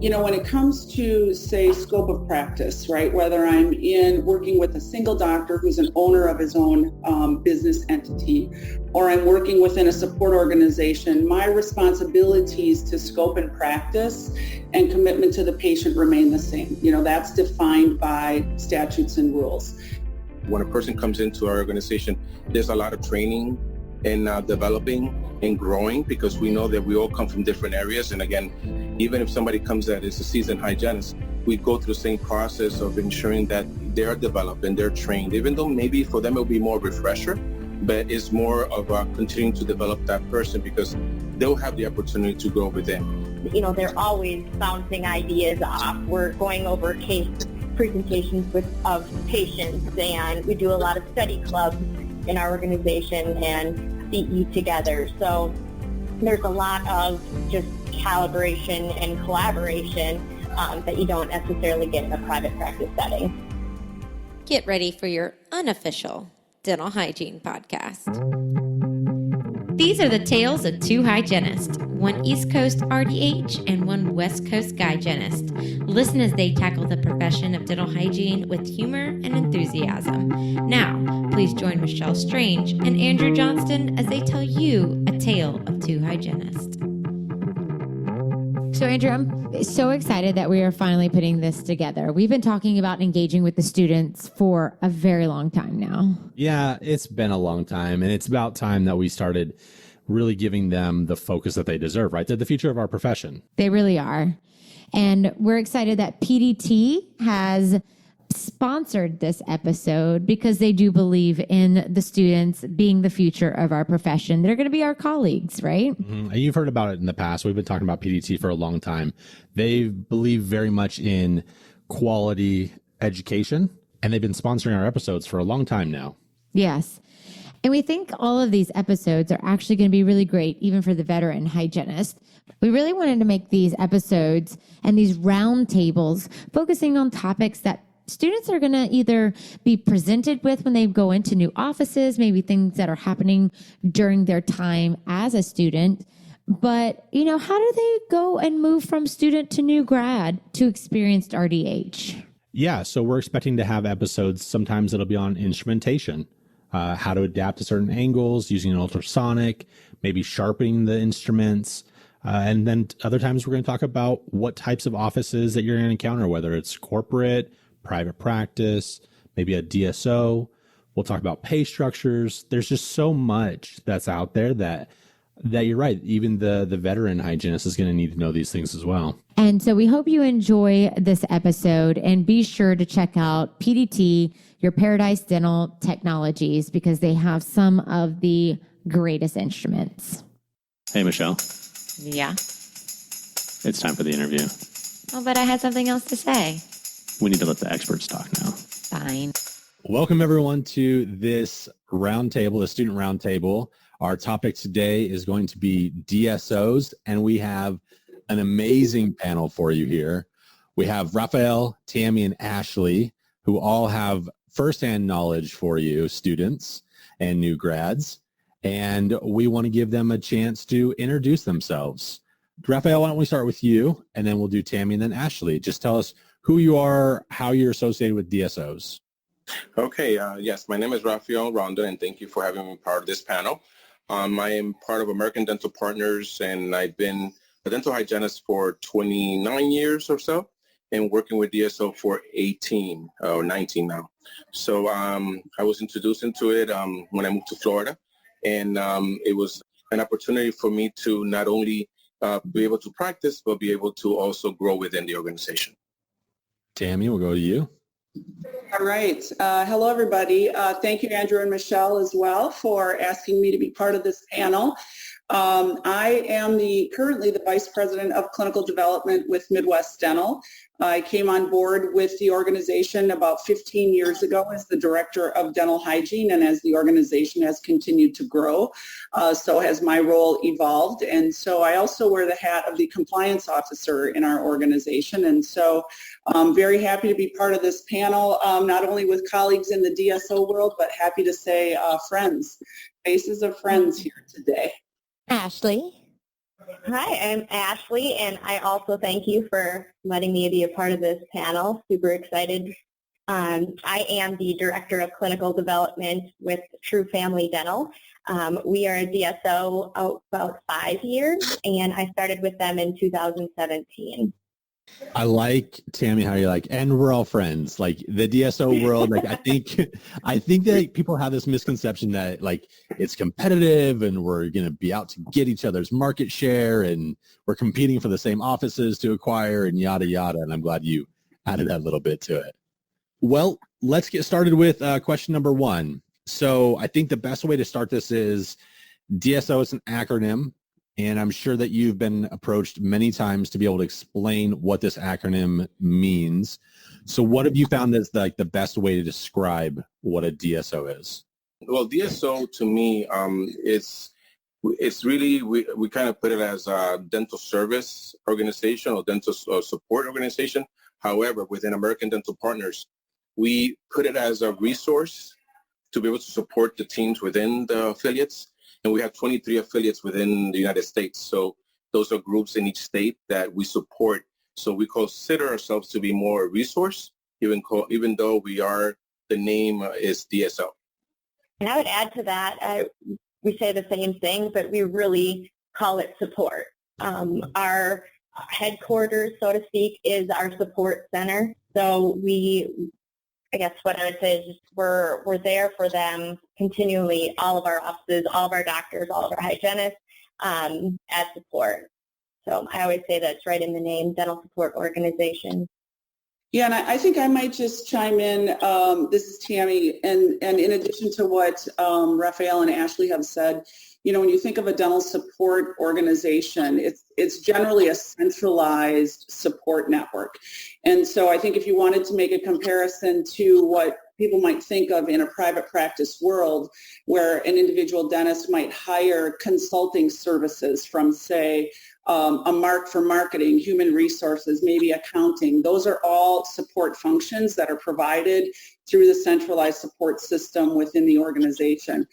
When it comes to, say, scope of practice, right, whether I'm working with a single doctor who's an owner of his own business entity, or I'm working within a support organization, my responsibilities to scope and practice and commitment to the patient remain the same. That's defined by statutes and rules. When a person comes into our organization, there's a lot of training and developing and growing, because we know that we all come from different areas. And again, even if somebody comes that is a seasoned hygienist, we go through the same process of ensuring that they're developed and they're trained, even though maybe for them it'll be more refresher, but it's more of continuing to develop that person because they'll have the opportunity to grow within. They're always bouncing ideas off. We're going over case presentations of patients, and we do a lot of study clubs in our organization and CE together. So there's a lot of just calibration and collaboration that you don't necessarily get in a private practice setting. Get ready for your unofficial dental hygiene podcast. These are the tales of two hygienists, one East Coast RDH and one West Coast hygienist. Listen as they tackle the profession of dental hygiene with humor and enthusiasm. Now, please join Michelle Strange and Andrew Johnston as they tell you a tale of two hygienists. So Andrew, I'm so excited that we are finally putting this together. We've been talking about engaging with the students for a very long time now. Yeah, it's been a long time, and it's about time that we started really giving them the focus that they deserve, right? They're the future of our profession. They really are. And we're excited that PDT has sponsored this episode because they do believe in the students being the future of our profession. They're going to be our colleagues, right? Mm-hmm. And you've heard about it in the past. We've been talking about PDT for a long time. They believe very much in quality education, and they've been sponsoring our episodes for a long time now. Yes. And we think all of these episodes are actually going to be really great, even for the veteran hygienist. We really wanted to make these episodes and these roundtables focusing on topics that students are going to either be presented with when they go into new offices, maybe things that are happening during their time as a student. But, how do they go and move from student to new grad to experienced RDH? Yeah, so we're expecting to have episodes. Sometimes it'll be on instrumentation, how to adapt to certain angles, using an ultrasonic, maybe sharpening the instruments. And then other times we're going to talk about what types of offices that you're going to encounter, whether it's corporate, private practice, maybe a DSO. We'll talk about pay structures. There's just so much that's out there that you're right. Even the veteran hygienist is going to need to know these things as well. And so we hope you enjoy this episode, and be sure to check out PDT, your Paradise Dental Technologies, because they have some of the greatest instruments. Hey, Michelle. Yeah? It's time for the interview. Oh, but I had something else to say. We need to let the experts talk now. Fine. Welcome, everyone, to this roundtable, the student roundtable. Our topic today is going to be DSOs, and we have an amazing panel for you here. We have Rafael, Tammy, and Ashley, who all have firsthand knowledge for you, students and new grads, and we want to give them a chance to introduce themselves. Rafael, why don't we start with you, and then we'll do Tammy and then Ashley. Just tell us who you are, how you're associated with DSOs. Okay, yes, my name is Rafael Rondon, and thank you for having me part of this panel. I am part of American Dental Partners, and I've been a dental hygienist for 29 years or so, and working with DSO for 18 or 19 now. So I was introduced into it when I moved to Florida, and it was an opportunity for me to not only be able to practice, but be able to also grow within the organization. Tammy, we'll go to you. All right. Hello, everybody. Thank you, Andrew and Michelle, as well, for asking me to be part of this panel. I am currently the Vice President of Clinical Development with Midwest Dental. I came on board with the organization about 15 years ago as the Director of Dental Hygiene, and as the organization has continued to grow, so has my role evolved. And so I also wear the hat of the Compliance Officer in our organization, and so I'm very happy to be part of this panel, not only with colleagues in the DSO world, but happy to say friends, faces of friends here today. Ashley. Hi, I'm Ashley, and I also thank you for letting me be a part of this panel. Super excited. I am the Director of Clinical Development with Tru Family Dental. We are a DSO about 5 years, and I started with them in 2017. I like, Tammy, how you're like, and we're all friends. Like the DSO world, like I think that people have this misconception that like it's competitive and we're going to be out to get each other's market share and we're competing for the same offices to acquire and yada, yada. And I'm glad you added that little bit to it. Well, let's get started with question number 1. So I think the best way to start this is DSO is an acronym. And I'm sure that you've been approached many times to be able to explain what this acronym means. So what have you found as like the best way to describe what a DSO is? Well, DSO to me, it's really, we kind of put it as a dental service organization or dental support organization. However, within American Dental Partners, we put it as a resource to be able to support the teams within the affiliates. And we have 23 affiliates within the United States. So those are groups in each state that we support. So we consider ourselves to be more a resource, even though the name is DSO. And I would add to that, we say the same thing, but we really call it support. Our headquarters, so to speak, is our support center. So I guess what I would say is just we're there for them continually, all of our offices, all of our doctors, all of our hygienists as support. So I always say that's right in the name, Dental Support Organization. Yeah, and I think I might just chime in. This is Tammy, and in addition to what Rafael and Ashley have said, you know, when you think of a dental support organization, it's generally a centralized support network. And so I think if you wanted to make a comparison to what people might think of in a private practice world, where an individual dentist might hire consulting services from, say, a mark for marketing, human resources, maybe accounting, those are all support functions that are provided through the centralized support system within the organization.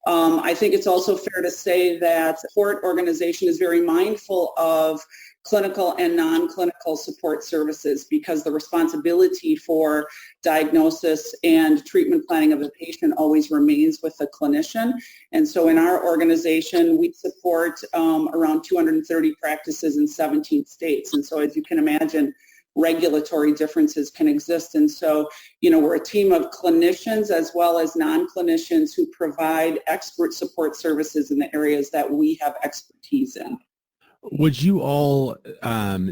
I think it's also fair to say that support organization is very mindful of clinical and non-clinical support services because the responsibility for diagnosis and treatment planning of the patient always remains with the clinician. And so in our organization, we support around 230 practices in 17 states. And so as you can imagine, regulatory differences can exist. And so, you know, we're a team of clinicians as well as non-clinicians who provide expert support services in the areas that we have expertise in. Would you all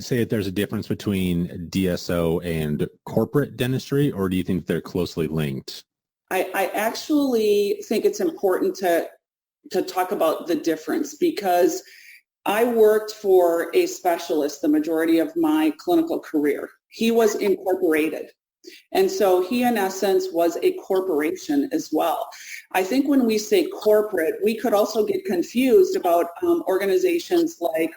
say that there's a difference between DSO and corporate dentistry, or do you think they're closely linked? I actually think it's important to talk about the difference because I worked for a specialist the majority of my clinical career. He was incorporated. And so he, in essence, was a corporation as well. I think when we say corporate, we could also get confused about organizations like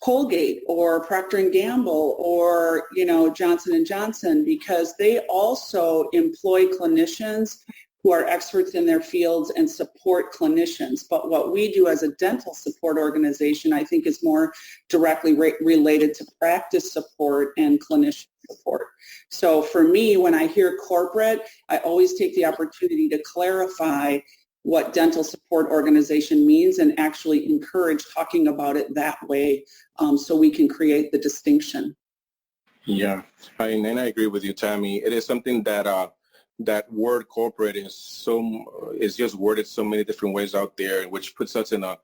Colgate or Procter & Gamble or, you know, Johnson & Johnson, because they also employ clinicians who are experts in their fields and support clinicians. But what we do as a dental support organization, I think, is more directly related to practice support and clinician support. So for me, when I hear corporate, I always take the opportunity to clarify what dental support organization means and actually encourage talking about it that way so we can create the distinction. Yeah, and I agree with you, Tammy. It is something that that word corporate is just worded so many different ways out there, which puts us in a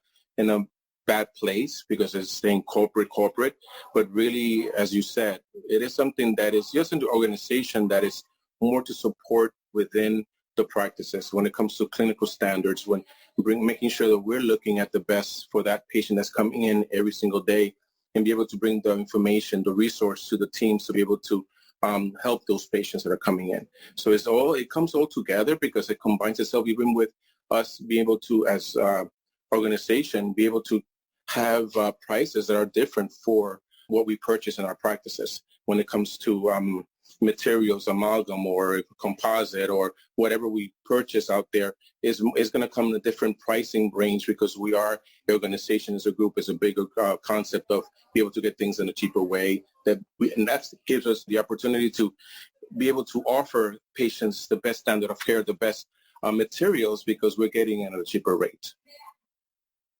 bad place because it's saying corporate. But really, as you said, it is something that is just an organization that is more to support within the practices when it comes to clinical standards, when making sure that we're looking at the best for that patient that's coming in every single day and be able to bring the information, the resource to the teams to be able to help those patients that are coming in. So it comes all together because it combines itself even with us being able to, as organization, be able to have prices that are different for what we purchase in our practices when it comes to materials, amalgam or composite or whatever we purchase out there is going to come in a different pricing range because we are, the organization as a group is a bigger concept of be able to get things in a cheaper way. And that gives us the opportunity to be able to offer patients the best standard of care, the best materials because we're getting it at a cheaper rate.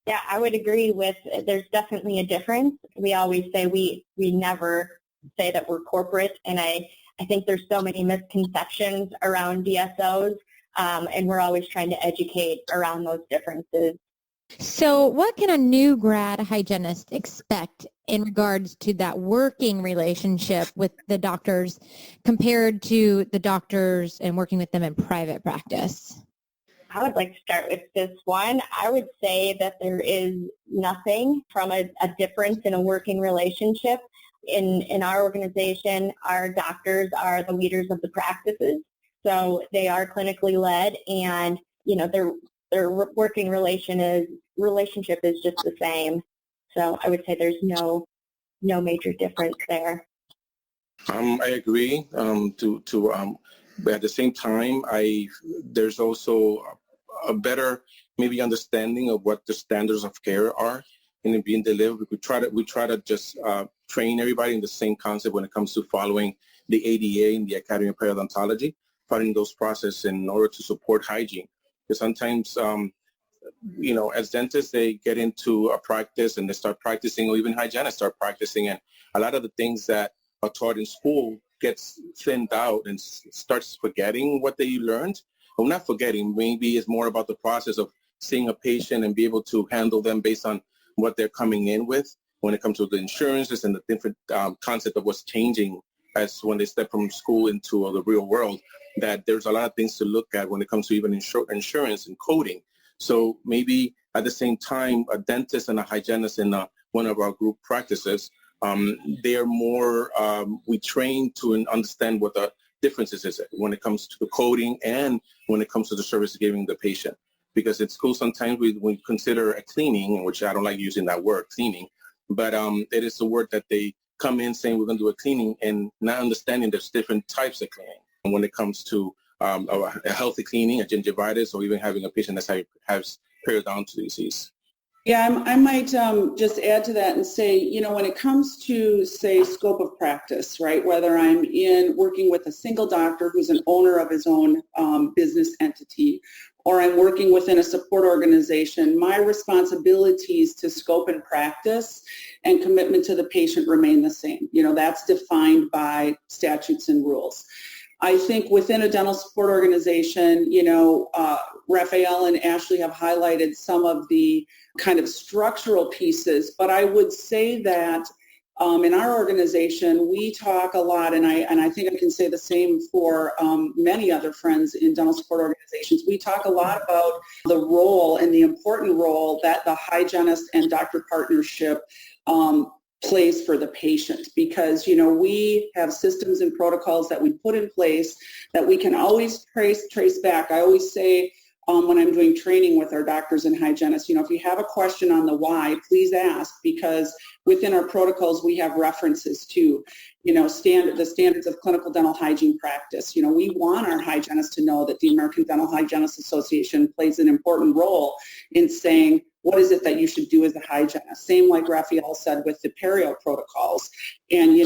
Yeah, I would agree with, there's definitely a difference. We always say we never say that we're corporate, and I think there's so many misconceptions around DSOs, and we're always trying to educate around those differences. So what can a new grad hygienist expect in regards to that working relationship with the doctors compared to the doctors and working with them in private practice? I would like to start with this one. I would say that there is nothing from a difference in a working relationship. In our organization, our doctors are the leaders of the practices, so they are clinically led, and their working relationship is just the same. So I would say there's no major difference there. I agree. But at the same time, there's also a better maybe understanding of what the standards of care are and being delivered. We try to just train everybody in the same concept when it comes to following the ADA and the Academy of Periodontology, following those processes in order to support hygiene. Because sometimes, as dentists, they get into a practice and they start practicing, or even hygienists start practicing, and a lot of the things that are taught in school gets thinned out and starts forgetting what they learned. Well, not forgetting, maybe it's more about the process of seeing a patient and be able to handle them based on what they're coming in with when it comes to the insurances and the different concept of what's changing as when they step from school into the real world, that there's a lot of things to look at when it comes to even insurance and coding. So maybe at the same time, a dentist and a hygienist in one of our group practices, they are more, we train to understand what the differences is when it comes to the coding and when it comes to the service giving the patient. Because at school, sometimes we consider a cleaning, which I don't like using that word, cleaning, but it is the word that they come in saying we're going to do a cleaning and not understanding there's different types of cleaning. And when it comes to a healthy cleaning, a gingivitis, or even having a patient that has periodontal disease. Yeah, I might just add to that and say, when it comes to, say, scope of practice, right, whether I'm working with a single doctor who's an owner of his own business entity, or I'm working within a support organization, my responsibilities to scope and practice and commitment to the patient remain the same. That's defined by statutes and rules. I think within a dental support organization, Rafael and Ashley have highlighted some of the kind of structural pieces, but I would say that in our organization, we talk a lot, and I think I can say the same for many other friends in dental support organizations. We talk a lot about the role and the important role that the hygienist and doctor partnership plays for the patient, because we have systems and protocols that we put in place that we can always trace back. I always say when I'm doing training with our doctors and hygienists, if you have a question on the why, please ask, because within our protocols we have references to the standards of clinical dental hygiene practice. We want our hygienists to know that the American Dental Hygienists Association plays an important role in saying, what is it that you should do as a hygienist? Same like Rafael said with the perio protocols and,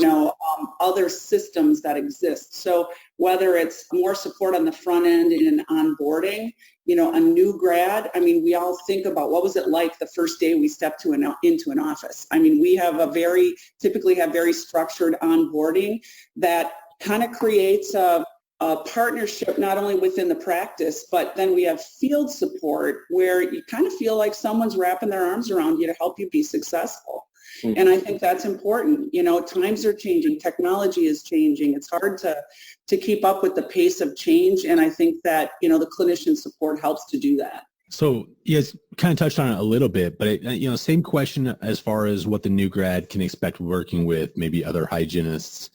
other systems that exist. So whether it's more support on the front end in onboarding, a new grad, we all think about what was it like the first day we stepped into an office. We typically have very structured onboarding that kind of creates a partnership not only within the practice, but then we have field support where you kind of feel like someone's wrapping their arms around you to help you be successful. Mm-hmm. And I think that's important. Times are changing, technology is changing. It's hard to keep up with the pace of change. And I think that, the clinician support helps to do that. So you guys kind of touched on it a little bit, but same question as far as what the new grad can expect working with maybe other hygienists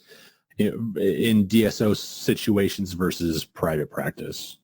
in DSO situations versus private practice.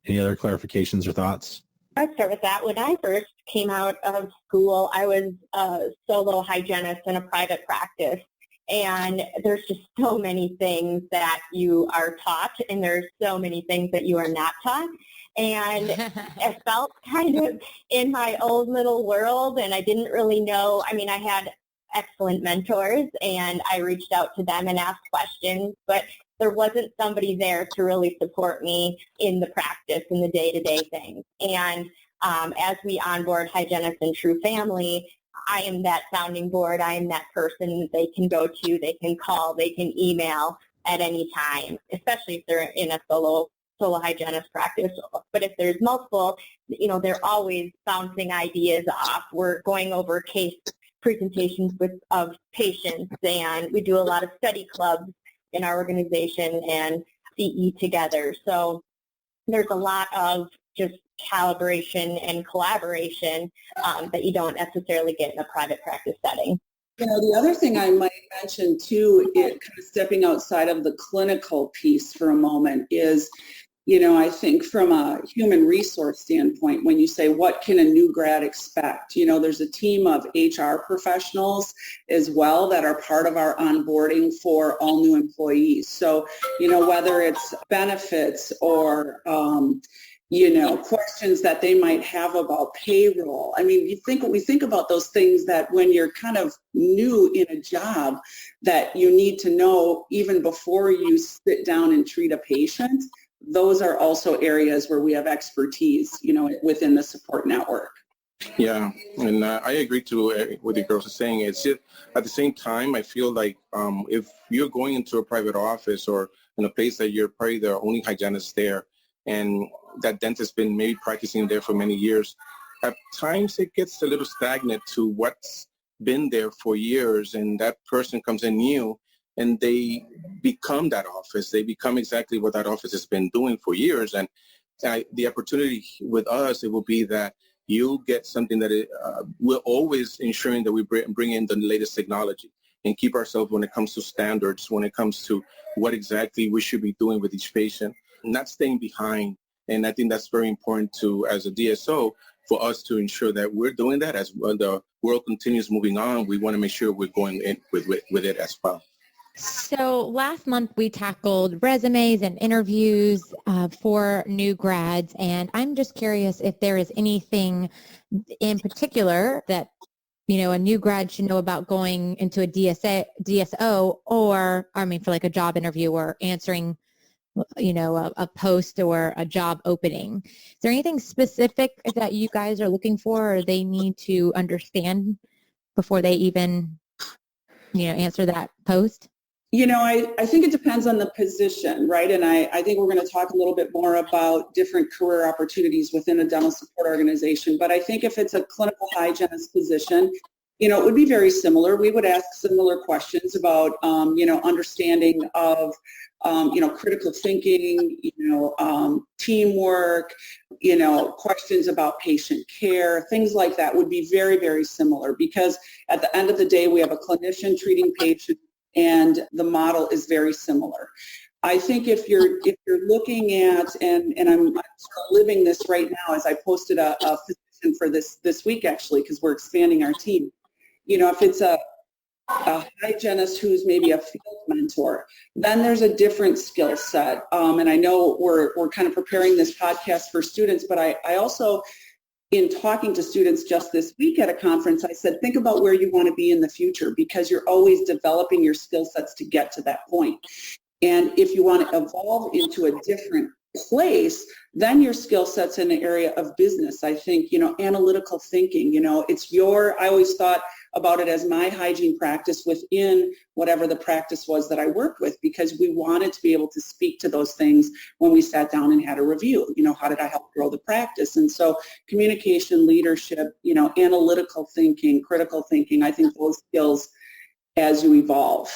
Any other clarifications or thoughts? I'd start with that. When I first came out of school, I was a solo hygienist in a private practice. And there's just so many things that you are taught, and there's so many things that you are not taught. And I felt kind of in my own little world, and I didn't really know. I mean, I had excellent mentors, and I reached out to them and asked questions, but there wasn't somebody there to really support me in the practice, in the day-to-day things. And as we onboard hygienists in Tru Family, I am that sounding board. I am that person that they can go to, they can call, they can email at any time, especially if they're in a solo hygienist practice. But if there's multiple, they're always bouncing ideas off. We're going over case presentations of patients, and we do a lot of study clubs in our organization and CE together. So there's a lot of just calibration and collaboration that you don't necessarily get in a private practice setting. The other thing I might mention too, kind of stepping outside of the clinical piece for a moment is, I think from a human resource standpoint, when you say what can a new grad expect, there's a team of HR professionals as well that are part of our onboarding for all new employees. So, whether it's benefits or, questions that they might have about payroll. I mean, we think about those things that when you're kind of new in a job that you need to know even before you sit down and treat a patient. Those are also areas where we have expertise, within the support network. Yeah, and I agree to what the girls are saying. It's just at the same time, I feel like if you're going into a private office or in a place that you're probably the only hygienist there, and that dentist been maybe practicing there for many years, at times it gets a little stagnant to what's been there for years, and that person comes in new, and they become that office. They become exactly what that office has been doing for years. And the opportunity with us, it will be that you'll get something that we're always ensuring that we bring in the latest technology and keep ourselves when it comes to standards, when it comes to what exactly we should be doing with each patient, not staying behind. And I think that's very important to, as a DSO, for us to ensure that we're doing that as well. The world continues moving on. We want to make sure we're going in with it as well. So last month we tackled resumes and interviews for new grads, and I'm just curious if there is anything in particular that a new grad should know about going into a DSO, or for like a job interview or answering a post or a job opening. Is there anything specific that you guys are looking for or they need to understand before they even answer that post? I think it depends on the position, right? And I think we're going to talk a little bit more about different career opportunities within a dental support organization. But I think if it's a clinical hygienist position, it would be very similar. We would ask similar questions about, understanding of, critical thinking, teamwork, questions about patient care, things like that would be very, very similar, because at the end of the day, we have a clinician treating patients, and the model is very similar. I think if you're looking at, and I'm sort of living this right now as I posted a position for this week actually, because we're expanding our team. If it's a hygienist who's maybe a field mentor, then there's a different skill set. And I know we're kind of preparing this podcast for students, but I also, in talking to students just this week at a conference, I said, think about where you want to be in the future, because you're always developing your skill sets to get to that point. And if you want to evolve into a different place, then your skill sets in the area of business, I think, analytical thinking, I always thought about it as my hygiene practice within whatever the practice was that I worked with, because we wanted to be able to speak to those things when we sat down and had a review. How did I help grow the practice? And so communication, leadership, analytical thinking, critical thinking, I think those skills as you evolve.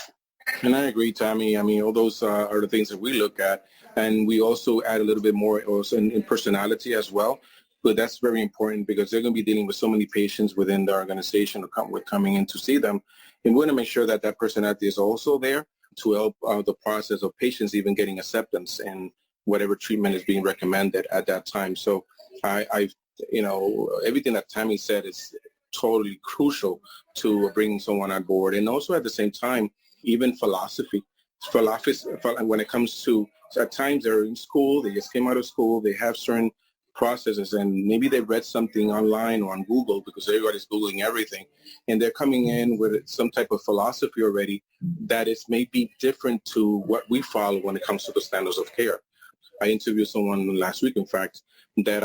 And I agree, Tammy. All those are the things that we look at. And we also add a little bit more also in personality as well. But that's very important, because they're going to be dealing with so many patients within the organization coming in to see them. And we want to make sure that that personality is also there to help the process of patients even getting acceptance in whatever treatment is being recommended at that time. So everything that Tammy said is totally crucial to bringing someone on board. And also at the same time, even philosophy. When it comes to, so at times they're in school, they just came out of school, they have certain processes, and maybe they read something online or on Google, because everybody's Googling everything, and they're coming in with some type of philosophy already that is maybe different to what we follow when it comes to the standards of care. I interviewed someone last week, in fact, that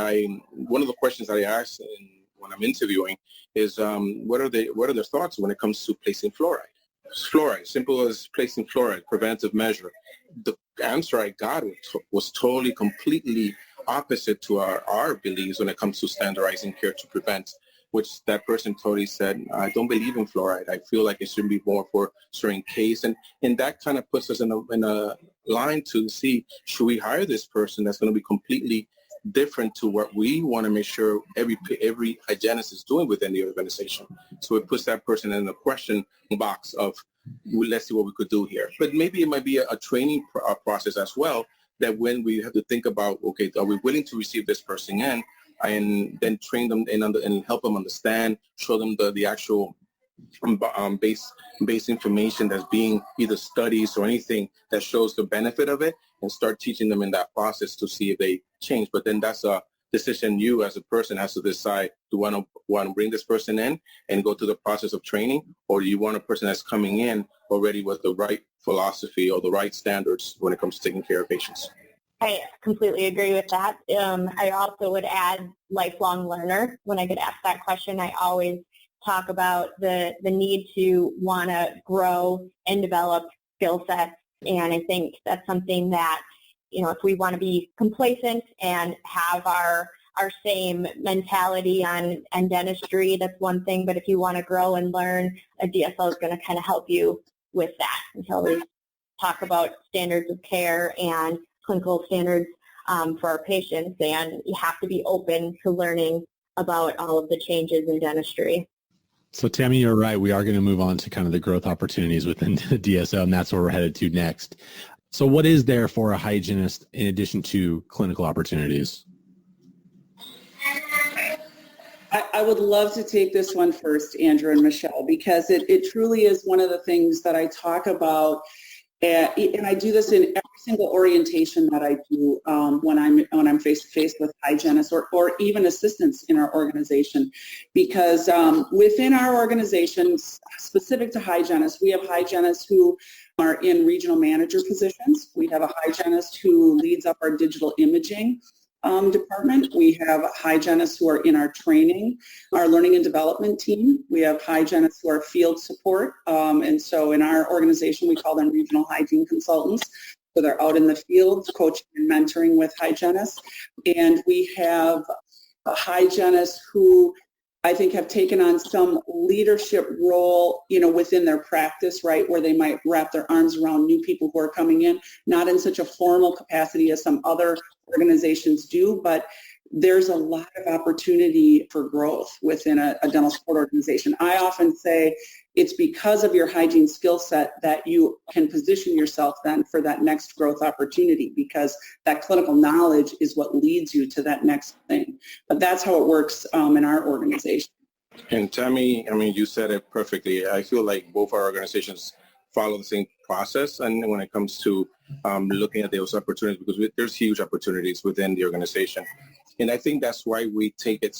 one of the questions that I asked when I'm interviewing is, what are their thoughts when it comes to placing fluoride? Fluoride, simple as placing fluoride, preventive measure. The answer I got was totally, completely opposite to our beliefs when it comes to standardizing care to prevent, which that person totally said, I don't believe in fluoride. I feel like it should be more for certain case. And that kind of puts us in a line to see, should we hire this person that's going to be completely different to what we want to make sure every hygienist is doing within the organization. So it puts that person in the question box of, well, let's see what we could do here. But maybe it might be a training process as well, that when we have to think about, okay, are we willing to receive this person in, and then train them and help them understand, show them the actual base information that's being either studies or anything that shows the benefit of it, and start teaching them in that process to see if they change. But then that's a decision you as a person has to decide, do I want to bring this person in and go through the process of training, or do you want a person that's coming in already with the right philosophy or the right standards when it comes to taking care of patients? I completely agree with that. I also would add lifelong learner. When I get asked that question, I always talk about the need to want to grow and develop skill sets. And I think that's something that, if we want to be complacent and have our same mentality on dentistry, that's one thing. But if you want to grow and learn, a DSO is going to kind of help you with that. And so we talk about standards of care and clinical standards for our patients, and you have to be open to learning about all of the changes in dentistry. So Tammy, you're right. We are going to move on to kind of the growth opportunities within the DSO, and that's where we're headed to next. So what is there for a hygienist in addition to clinical opportunities? I would love to take this one first, Andrew and Michelle, because it truly is one of the things that I talk about. And I do this in every single orientation that I do when I'm face-to-face with hygienists or even assistants in our organization. Because within our organization, specific to hygienists, we have hygienists who are in regional manager positions. We have a hygienist who leads up our digital imaging department. We have hygienists who are in our training, our learning and development team. We have hygienists who are field support. And so in our organization, we call them regional hygiene consultants. So they're out in the field coaching and mentoring with hygienists. And we have hygienists who I think have taken on some leadership role, within their practice, right, where they might wrap their arms around new people who are coming in, not in such a formal capacity as some other organizations do, but there's a lot of opportunity for growth within a dental support organization. I often say it's because of your hygiene skill set that you can position yourself then for that next growth opportunity, because that clinical knowledge is what leads you to that next thing. But that's how it works in our organization. And Tammy, you said it perfectly. I feel like both our organizations follow the same process, and when it comes to looking at those opportunities, because there's huge opportunities within the organization. And I think that's why we take it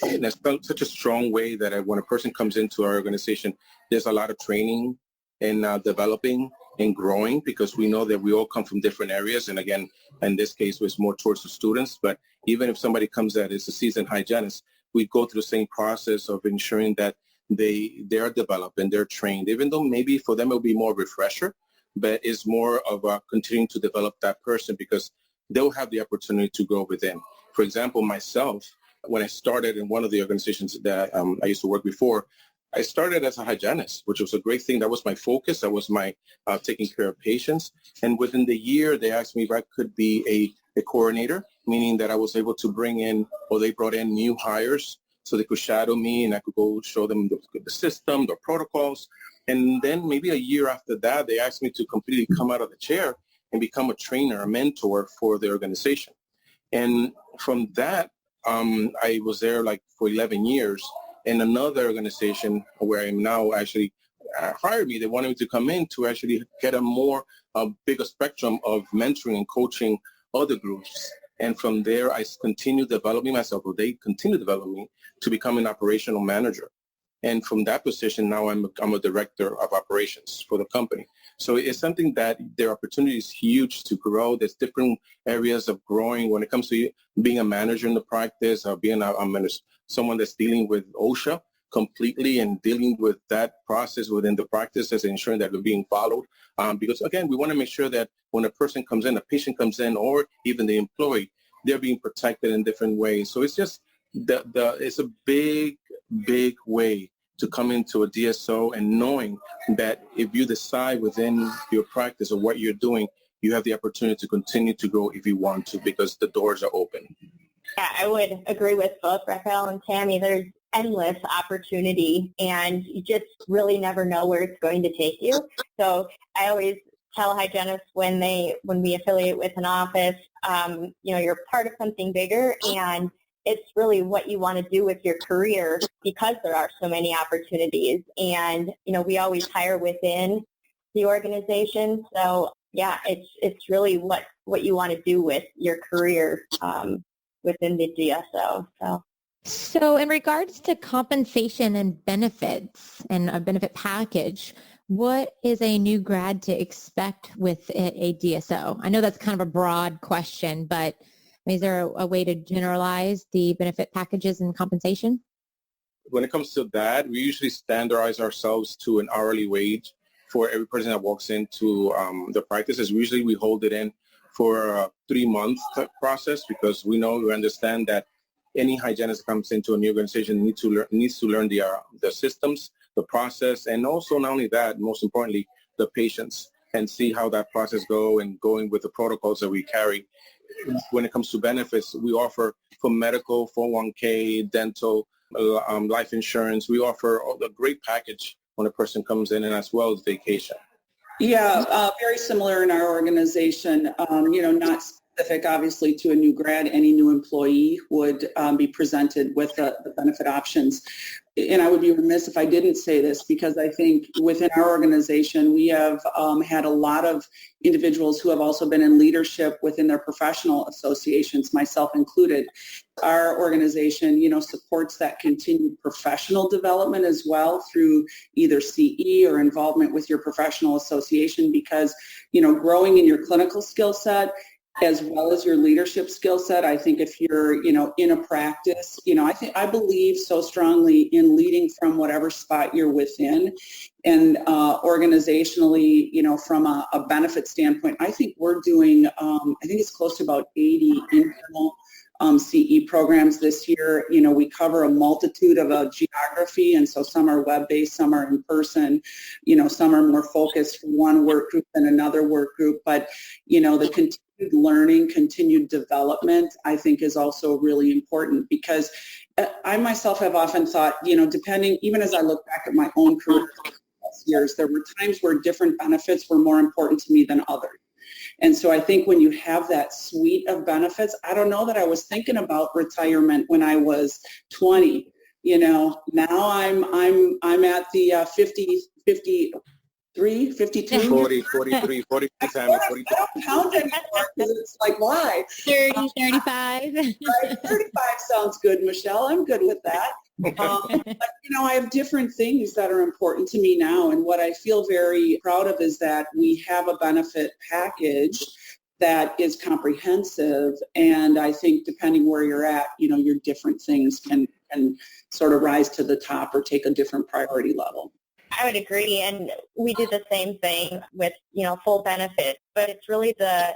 in such a strong way that when a person comes into our organization, there's a lot of training and developing and growing, because we know that we all come from different areas. And again, in this case, it's more towards the students. But even if somebody comes that is a seasoned hygienist, we go through the same process of ensuring that they are developed and they're trained, even though maybe for them it'll be more refresher, but it's more of a continuing to develop that person, because they'll have the opportunity to grow within. For example, myself, when I started in one of the organizations that I used to work before, I started as a hygienist, which was a great thing. That was my focus. That was my taking care of patients. And within the year, they asked me if I could be a coordinator, meaning that I was able to bring in, or they brought in new hires so they could shadow me and I could go show them the system, the protocols. And then maybe a year after that, they asked me to completely come out of the chair and become a trainer, a mentor for the organization. And from that, I was there for 11 years in another organization where I am now actually hired me. They wanted me to come in to actually get a bigger spectrum of mentoring and coaching other groups. And from there, I continued developing myself, or they continued developing me to become an operational manager. And from that position, now I'm a director of operations for the company. So it's something that their opportunity is huge to grow. There's different areas of growing when it comes to being a manager in the practice, or being someone that's dealing with OSHA completely and dealing with that process within the practices and ensuring that they're being followed. Because again, we want to make sure that when a person comes in, a patient comes in, or even the employee, they're being protected in different ways. So it's just it's a big way to come into a DSO, and knowing that if you decide within your practice or what you're doing, you have the opportunity to continue to grow if you want to, because the doors are open. Yeah, I would agree with both Rafael and Tammy. There's endless opportunity, and you just really never know where it's going to take you. So I always tell hygienists when we affiliate with an office, you're part of something bigger, and it's really what you want to do with your career, because there are so many opportunities. And, we always hire within the organization. So, yeah, it's really what you want to do with your career within the DSO. So in regards to compensation and benefits and a benefit package, what is a new grad to expect with a DSO? I know that's kind of a broad question, but is there a way to generalize the benefit packages and compensation? When it comes to that, we usually standardize ourselves to an hourly wage for every person that walks into the practices. Usually we hold it in for a 3-month process, because we understand that any hygienist that comes into a new organization needs to learn the systems, the process, and also not only that, most importantly, the patients, and see how that process going with the protocols that we carry. When it comes to benefits, we offer for medical, 401k, dental, life insurance. We offer a great package when a person comes in, and as well as vacation. Yeah, very similar in our organization. Not specific, obviously, to a new grad. Any new employee would be presented with the benefit options. And I would be remiss if I didn't say this, because I think within our organization, we have had a lot of individuals who have also been in leadership within their professional associations, myself included. Our organization, supports that continued professional development as well through either CE or involvement with your professional association, because, growing in your clinical skill set as well as your leadership skill set. I think if you're, in a practice, I believe so strongly in leading from whatever spot you're within. And organizationally, from a benefit standpoint, I think we're doing, I think it's close to about 80 internal CE programs this year. We cover a multitude of geography, and so some are web-based, some are in person, some are more focused for one work group than another work group. But, the continued learning, continued development, I think is also really important, because I myself have often thought, depending, even as I look back at my own career years, there were times where different benefits were more important to me than others. And so I think when you have that suite of benefits, I don't know that I was thinking about retirement when I was 20. Now I'm at the 53, 52. 40, 43, 42, Tammy, 42. I don't count anymore, because it's like, why? 30, 35. Right? 35 sounds good, Michelle. I'm good with that. But, I have different things that are important to me now. And what I feel very proud of is that we have a benefit package that is comprehensive. And I think depending where you're at, your different things can sort of rise to the top or take a different priority level. I would agree, and we do the same thing with, full benefits, but it's really the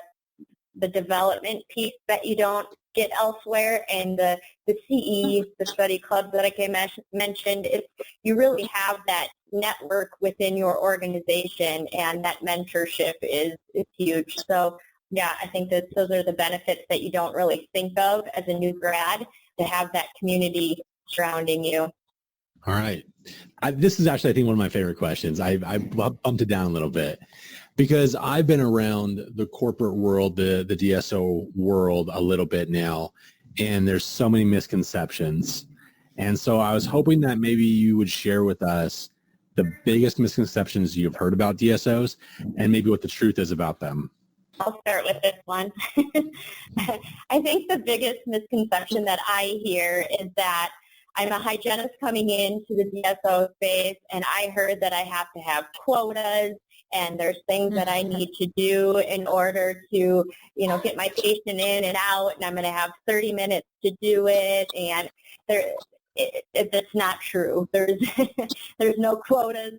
development piece that you don't get elsewhere, and the CE, the study clubs that I mentioned, you really have that network within your organization, and that mentorship is huge. So, yeah, I think that those are the benefits that you don't really think of as a new grad, to have that community surrounding you. All right. This is actually, I think, one of my favorite questions. I bumped it down a little bit, because I've been around the corporate world, the DSO world a little bit now, and there's so many misconceptions. And so I was hoping that maybe you would share with us the biggest misconceptions you've heard about DSOs and maybe what the truth is about them. I'll start with this one. I think the biggest misconception that I hear is that I'm a hygienist coming into the DSO space, and I heard that I have to have quotas, and there's things that I need to do in order to, get my patient in and out, and I'm going to have 30 minutes to do it, and it's not true. There's no quotas.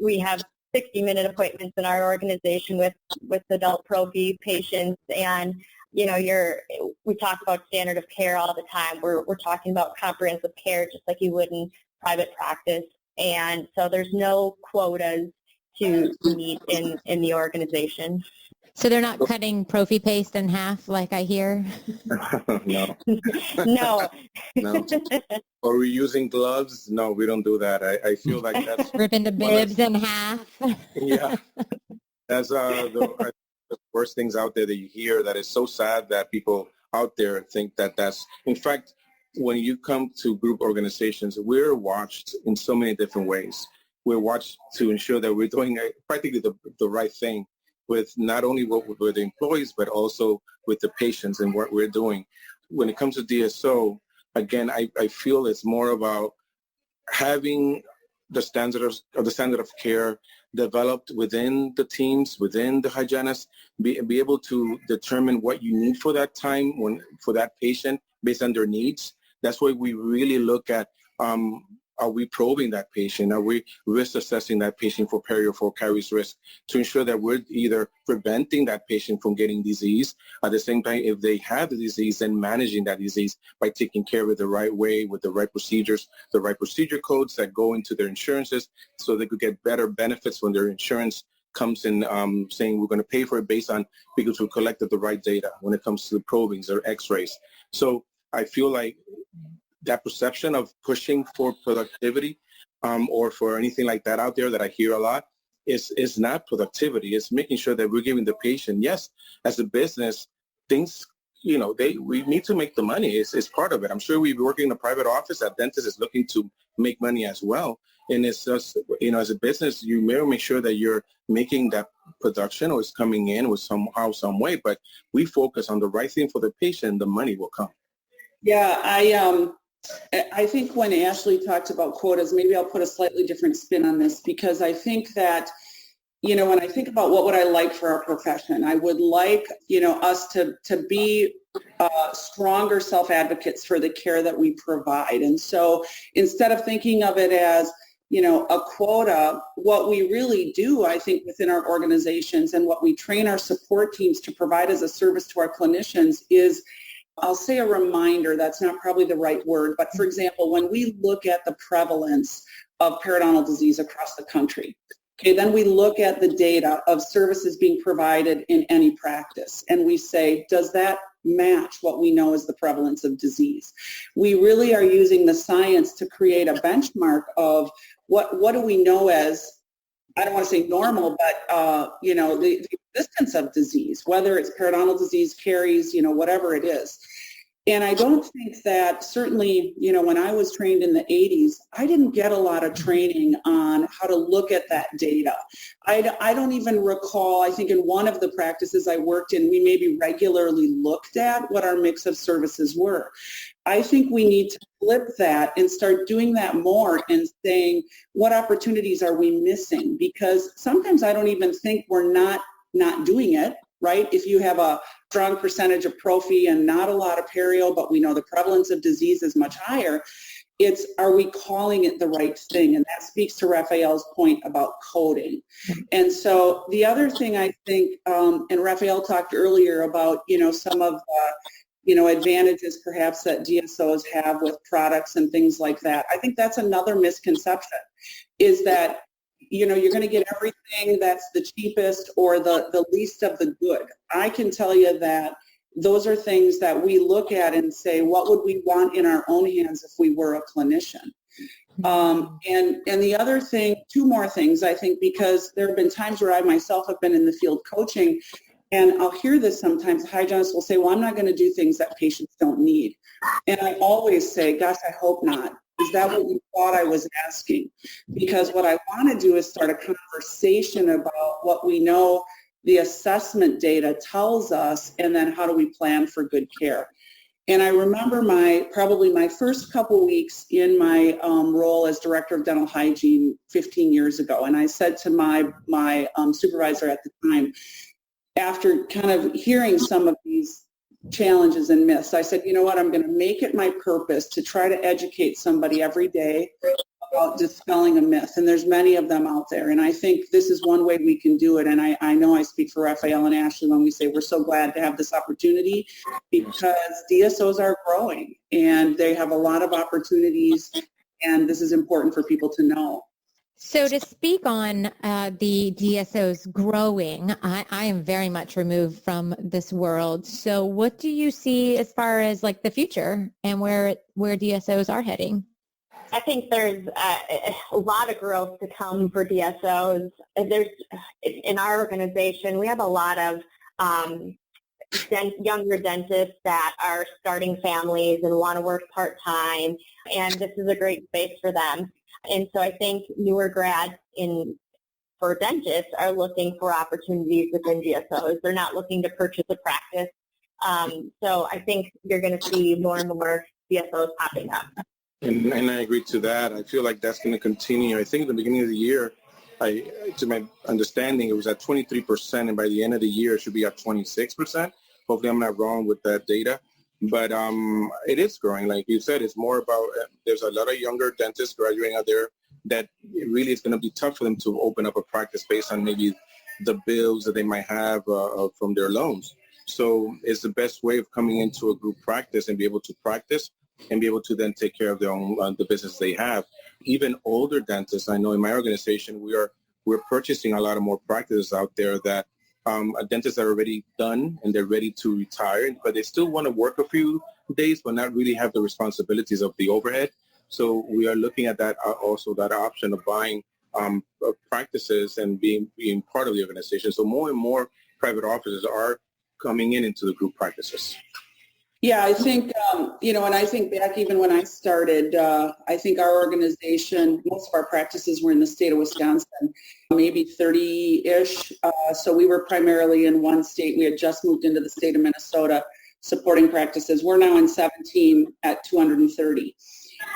We have 60-minute appointments in our organization with adult Pro B patients, and we talk about standard of care all the time. We're talking about comprehensive care just like you would in private practice, and so there's no quotas to meet in the organization. So they're not cutting prophy paste in half like I hear? No. No. No. Or we using gloves? No, we don't do that. I feel like that's... Ripping the bibs in half? Yeah. That's the worst things out there that you hear, that is so sad that people out there think that that's... In fact, when you come to group organizations, we're watched in so many different ways. We're watched to ensure that we're doing practically the right thing with not only with the employees, but also with the patients and what we're doing. When it comes to DSO, again, I feel it's more about having the standard of care developed within the teams, within the hygienists, be able to determine what you need for that time, for that patient based on their needs. That's why we really look at, are we probing that patient? Are we risk assessing that patient for peri or for caries risk to ensure that we're either preventing that patient from getting disease, at the same time, if they have the disease, then managing that disease by taking care of it the right way with the right procedures, the right procedure codes that go into their insurances so they could get better benefits when their insurance comes in saying we're going to pay for it based on because we collected the right data when it comes to the probings or x-rays. So I feel like that perception of pushing for productivity or for anything like that out there that I hear a lot is not productivity. It's making sure that we're giving the patient, yes, as a business, things, we need to make the money. It's part of it. I'm sure we working in a private office, that dentist is looking to make money as well. And it's just, as a business, you may make sure that you're making that production or it's coming in with somehow, some way, but we focus on the right thing for the patient, the money will come. Yeah, I think when Ashley talked about quotas, maybe I'll put a slightly different spin on this, because I think that, when I think about what would I like for our profession, I would like, us to be stronger self-advocates for the care that we provide. And so instead of thinking of it as, a quota, what we really do, I think, within our organizations and what we train our support teams to provide as a service to our clinicians is, I'll say a reminder, that's not probably the right word, but for example, when we look at the prevalence of periodontal disease across the country, okay, then we look at the data of services being provided in any practice, and we say, does that match what we know as the prevalence of disease? We really are using the science to create a benchmark of what do we know as, I don't want to say normal, but, the existence of disease, whether it's periodontal disease, caries, whatever it is. And I don't think that certainly, when I was trained in the 80s, I didn't get a lot of training on how to look at that data. I don't even recall, I think in one of the practices I worked in, we maybe regularly looked at what our mix of services were. I think we need to flip that and start doing that more and saying, what opportunities are we missing? Because sometimes I don't even think we're not doing it, right? If you have a strong percentage of prophy and not a lot of perio, but we know the prevalence of disease is much higher, it's, are we calling it the right thing? And that speaks to Rafael's point about coding. And so the other thing I think, and Rafael talked earlier about, some of advantages perhaps that DSOs have with products and things like that. I think that's another misconception, is that, you're going to get everything that's the cheapest or the least of the good. I can tell you that those are things that we look at and say, what would we want in our own hands if we were a clinician? And the other thing, two more things, I think, because there have been times where I myself have been in the field coaching, and I'll hear this sometimes. Hygienists will say, well, I'm not going to do things that patients don't need. And I always say, gosh, I hope not. Is that what you thought I was asking? Because what I want to do is start a conversation about what we know the assessment data tells us, and then how do we plan for good care. And I remember probably my first couple weeks in my role as director of dental hygiene 15 years ago, and I said to my supervisor at the time, after kind of hearing some of these challenges and myths, I said, you know what, I'm going to make it my purpose to try to educate somebody every day about dispelling a myth. And there's many of them out there. And I think this is one way we can do it. And I know I speak for Rafael and Ashley when we say we're so glad to have this opportunity, because DSOs are growing and they have a lot of opportunities. And this is important for people to know. So to speak on the DSOs growing, I am very much removed from this world. So what do you see as far as like the future and where DSOs are heading? I think there's a lot of growth to come for DSOs. In our organization, we have a lot of younger dentists that are starting families and want to work part-time, and this is a great space for them. And so I think newer grads for dentists are looking for opportunities within DSOs. They're not looking to purchase a practice. So I think you're going to see more and more DSOs popping up. And I agree to that. I feel like that's going to continue. I think at the beginning of the year, to my understanding, it was at 23%, and by the end of the year, it should be at 26%. Hopefully, I'm not wrong with that data. But it is growing. Like you said, it's more about, there's a lot of younger dentists graduating out there that it really is going to be tough for them to open up a practice based on maybe the bills that they might have from their loans. So it's the best way of coming into a group practice and be able to practice and be able to then take care of their own the business they have. Even older dentists, I know in my organization, we're purchasing a lot of more practices out there that dentists are already done and they're ready to retire, but they still want to work a few days, but not really have the responsibilities of the overhead. So we are looking at that also, that option of buying practices and being part of the organization. So more and more private offices are coming into the group practices. Yeah, I think, and I think back even when I started, I think our organization, most of our practices were in the state of Wisconsin, maybe 30-ish. So we were primarily in one state. We had just moved into the state of Minnesota supporting practices. We're now in 17 at 230.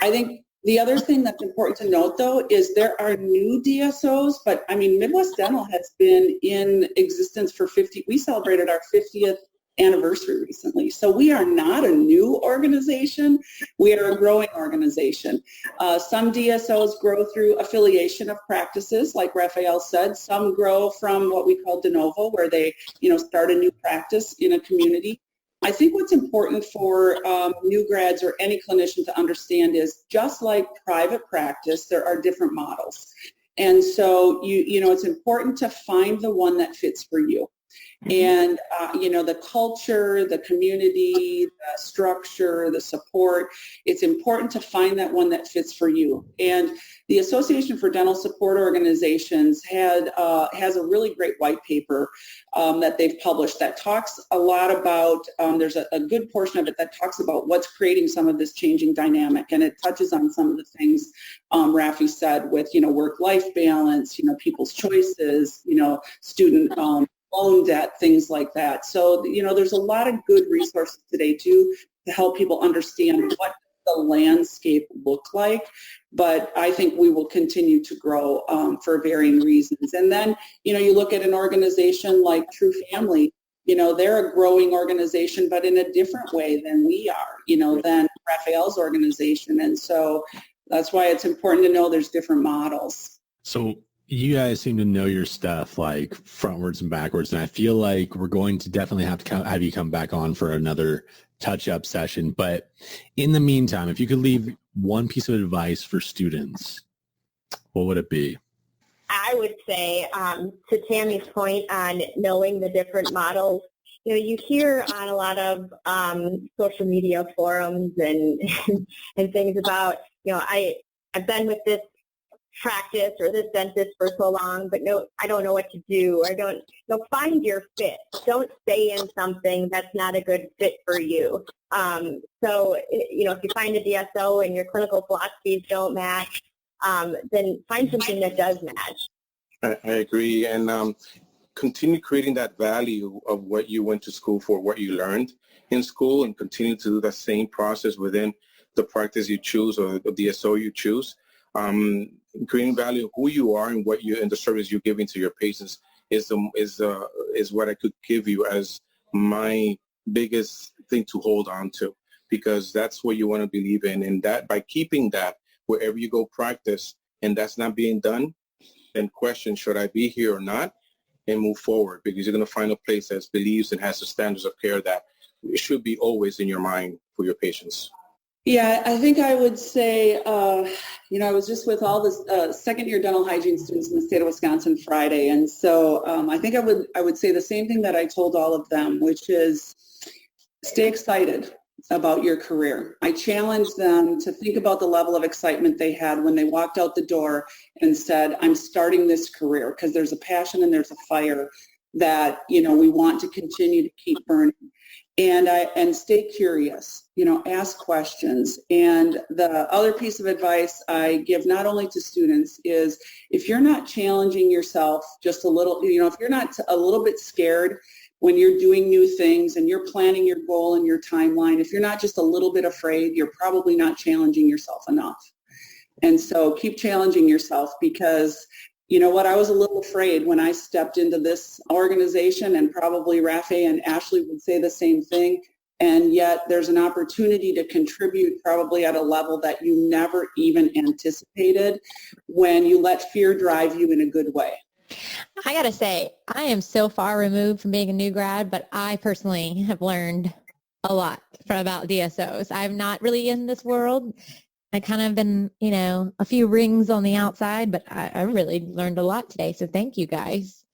I think the other thing that's important to note, though, is there are new DSOs, but I mean, Midwest Dental has been in existence for we celebrated our 50th anniversary recently. So we are not a new organization. We are a growing organization. Some DSOs grow through affiliation of practices, like Rafael said. Some grow from what we call de novo, where they, start a new practice in a community. I think what's important for new grads or any clinician to understand is, just like private practice, there are different models. And so, it's important to find the one that fits for you. And, the culture, the community, the structure, the support, it's important to find that one that fits for you. And the Association for Dental Support Organizations has a really great white paper that they've published that talks a lot about, there's a good portion of it that talks about what's creating some of this changing dynamic. And it touches on some of the things Rafi said with, work-life balance, people's choices, student loan debt, things like that. So, there's a lot of good resources today, too, to help people understand what the landscape look like. But I think we will continue to grow for varying reasons. And then, you look at an organization like Tru Family, they're a growing organization, but in a different way than we are, than Rafael's organization. And so that's why it's important to know there's different models. So you guys seem to know your stuff like frontwards and backwards, and I feel like we're going to definitely have to have you come back on for another touch-up session. But in the meantime, if you could leave one piece of advice for students, what would it be? I would say, to Tammy's point on knowing the different models, you hear on a lot of social media forums and things about, I've been with this practice or this dentist for so long, but no, I don't know what to do. Find your fit. Don't stay in something that's not a good fit for you. If you find a DSO and your clinical philosophies don't match, then find something that does match. I agree. And continue creating that value of what you went to school for, what you learned in school, and continue to do the same process within the practice you choose or the DSO you choose. Creating value of who you are and and the service you're giving to your patients is what I could give you as my biggest thing to hold on to, because that's what you want to believe in. And that by keeping that wherever you go practice, and that's not being done, then question, should I be here or not? And move forward, because you're going to find a place that believes and has the standards of care that should be always in your mind for your patients. Yeah, I think I would say, I was just with all the second-year dental hygiene students in the state of Wisconsin Friday, and so I think I would say the same thing that I told all of them, which is stay excited about your career. I challenged them to think about the level of excitement they had when they walked out the door and said, I'm starting this career, because there's a passion and there's a fire that, we want to continue to keep burning. And stay curious, ask questions. And the other piece of advice I give not only to students is, if you're not challenging yourself just a little, if you're not a little bit scared when you're doing new things and you're planning your goal and your timeline, if you're not just a little bit afraid, you're probably not challenging yourself enough. And so keep challenging yourself, because you know what, I was a little afraid when I stepped into this organization, and probably Rafael and Ashley would say the same thing. And yet there's an opportunity to contribute probably at a level that you never even anticipated when you let fear drive you in a good way. I got to say, I am so far removed from being a new grad, but I personally have learned a lot about DSOs. I'm not really in this world. I kind of been, a few rings on the outside, but I really learned a lot today. So thank you guys.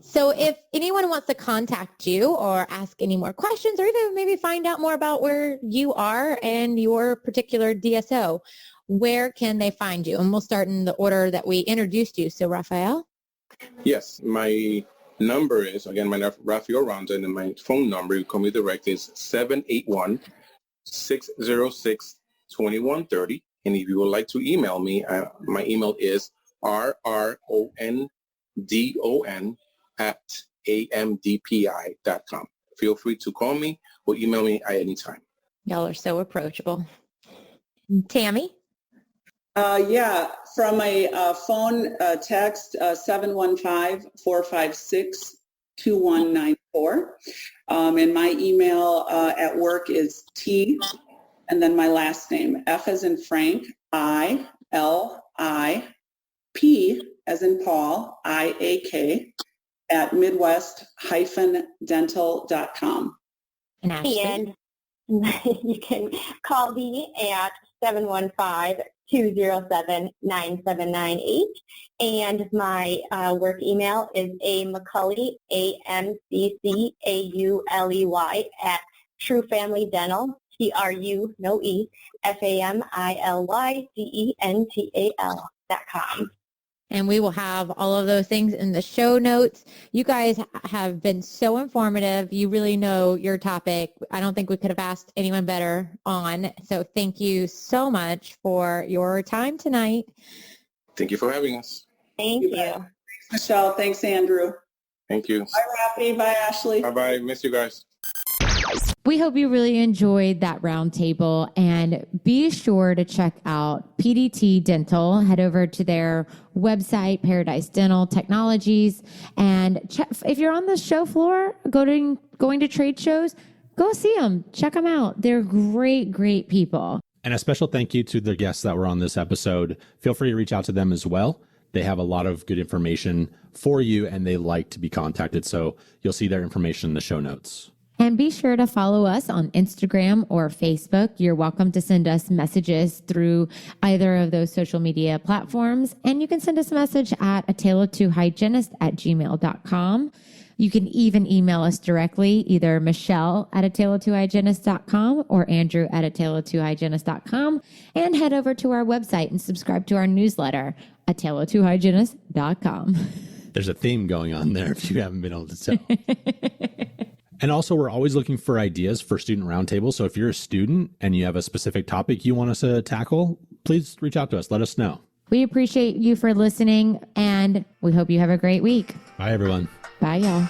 So if anyone wants to contact you or ask any more questions, or even maybe find out more about where you are and your particular DSO, where can they find you? And we'll start in the order that we introduced you. So Rafael? Yes, my number is, again, my Rafael Rondon, and my phone number, you call me direct, is 781-606-2130. And if you would like to email me, my email is rrondon@amdpi.com. Feel free to call me or email me at any time. Y'all are so approachable. Tammy? From a phone text, 715-456-2194. And my email at work is T, and then my last name, F as in Frank, I-L-I-P as in Paul, I-A-K, at midwest-dental.com. And Ashley? And you can call me at 715-207-9798. And my work email is McCauley, AMCCAULEY, at Tru Family Dental, TRU, no E, FAMILYDENTAL.com. And we will have all of those things in the show notes. You guys have been so informative. You really know your topic. I don't think we could have asked anyone better on. So thank you so much for your time tonight. Thank you for having us. Thank you. Thanks, Michelle. Thanks, Andrew. Thank you. Bye, Rafi. Bye, Ashley. Bye-bye. Miss you guys. We hope you really enjoyed that roundtable, and be sure to check out PDT Dental. Head over to their website, Paradise Dental Technologies, and if you're on the show floor, going to trade shows, go see them. Check them out. They're great, great people. And a special thank you to the guests that were on this episode. Feel free to reach out to them as well. They have a lot of good information for you, and they like to be contacted. So you'll see their information in the show notes. And be sure to follow us on Instagram or Facebook. You're welcome to send us messages through either of those social media platforms. And you can send us a message at atale2hygienist@gmail.com. You can even email us directly, either Michelle at atale2hygienist.com or Andrew at atale2hygienist.com. And head over to our website and subscribe to our newsletter. at tale2hygienist.com. There's a theme going on there if you haven't been able to tell. And also, we're always looking for ideas for student roundtables. So if you're a student and you have a specific topic you want us to tackle, please reach out to us. Let us know. We appreciate you for listening, and we hope you have a great week. Bye, everyone. Bye, y'all.